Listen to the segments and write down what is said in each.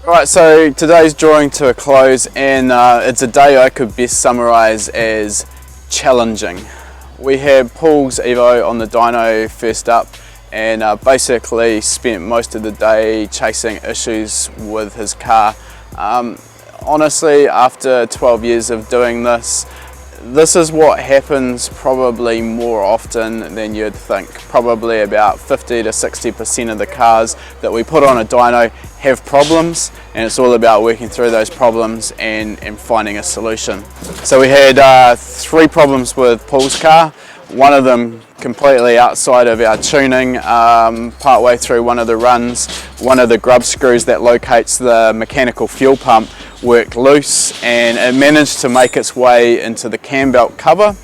Right, so today's drawing to a close, and it's a day I could best summarise as challenging. We had Paul's Evo on the dyno first up, and basically spent most of the day chasing issues with his car. Honestly, after 12 years of doing this is what happens probably more often than you'd think. Probably about 50 to 60% of the cars that we put on a dyno have problems, and it's all about working through those problems and finding a solution. So we had 3 problems with Paul's car. One of them completely outside of our tuning. Part way through one of the runs, one of the grub screws that locates the mechanical fuel pump worked loose, and it managed to make its way into the cam belt cover.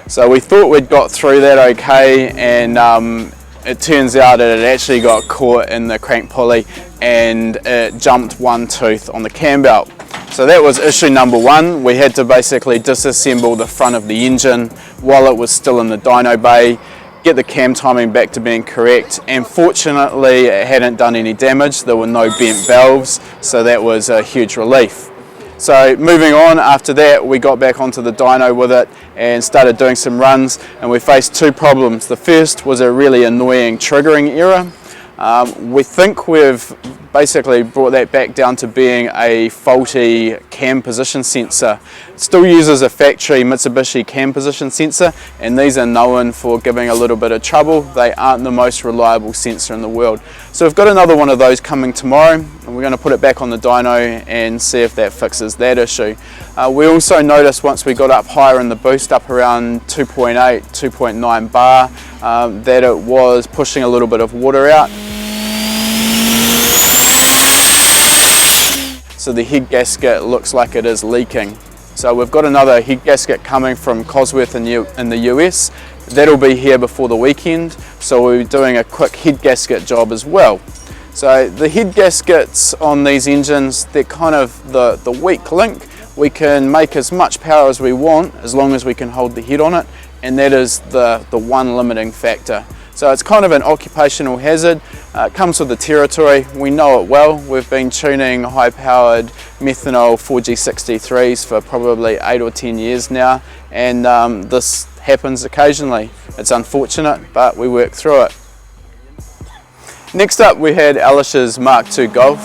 So we thought we'd got through that okay, and it turns out that it actually got caught in the crank pulley and it jumped one tooth on the cam belt. So that was issue number 1. We had to basically disassemble the front of the engine while it was still in the dyno bay, get the cam timing back to being correct, and fortunately it hadn't done any damage. There were no bent valves, so that was a huge relief. So moving on, after that we got back onto the dyno with it and started doing some runs, and we faced 2 problems. The first was a really annoying triggering error. We think we've basically brought that back down to being a faulty cam position sensor. It still uses a factory Mitsubishi cam position sensor, and these are known for giving a little bit of trouble. They aren't the most reliable sensor in the world. So we've got another one of those coming tomorrow, and we're going to put it back on the dyno and see if that fixes that issue. We also noticed once we got up higher in the boost, up around 2.8, 2.9 bar, that it was pushing a little bit of water out. So the head gasket looks like it is leaking. So we've got another head gasket coming from Cosworth in the US. That'll be here before the weekend, so we're doing a quick head gasket job as well. So the head gaskets on these engines, they're kind of the weak link. We can make as much power as we want as long as we can hold the head on it, and that is the one limiting factor. So it's kind of an occupational hazard. It comes with the territory. We know it well. We've been tuning high-powered methanol 4G63s for probably 8 or 10 years now, and this happens occasionally. It's unfortunate, but we work through it. Next up, we had Alish's Mark II Golf.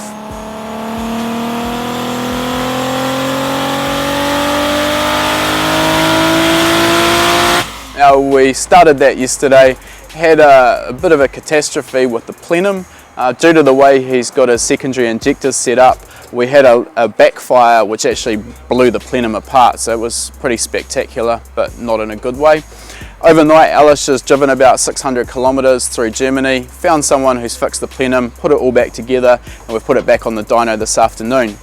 Now, we started that yesterday. Had a bit of a catastrophe with the plenum. Due to the way he's got his secondary injectors set up, we had a backfire which actually blew the plenum apart, so it was pretty spectacular, but not in a good way. Overnight, Alish has driven about 600 kilometers through Germany, found someone who's fixed the plenum, put it all back together, and we've put it back on the dyno this afternoon.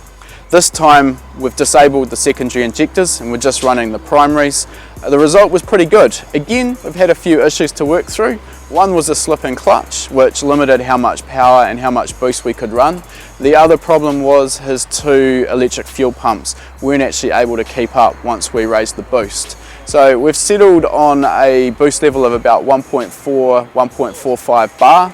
This time we've disabled the secondary injectors and we're just running the primaries. The result was pretty good. Again, we've had a few issues to work through. One was a slip-in clutch, which limited how much power and how much boost we could run. The other problem was his 2 electric fuel pumps weren't actually able to keep up once we raised the boost. So we've settled on a boost level of about 1.4, 1.45 bar.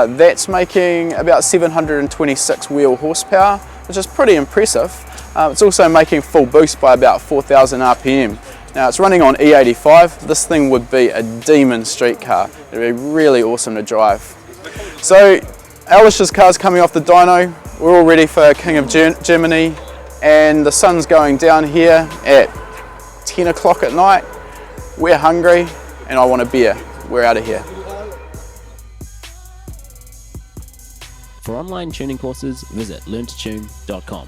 That's making about 726 wheel horsepower, which is pretty impressive. It's also making full boost by about 4,000 RPM. Now it's running on E85. This thing would be a demon street car. It'd be really awesome to drive. So Alish's car's coming off the dyno. We're all ready for King of Germany, and the sun's going down here at 10 o'clock at night. We're hungry and I want a beer. We're out of here. For online tuning courses, visit learntotune.com.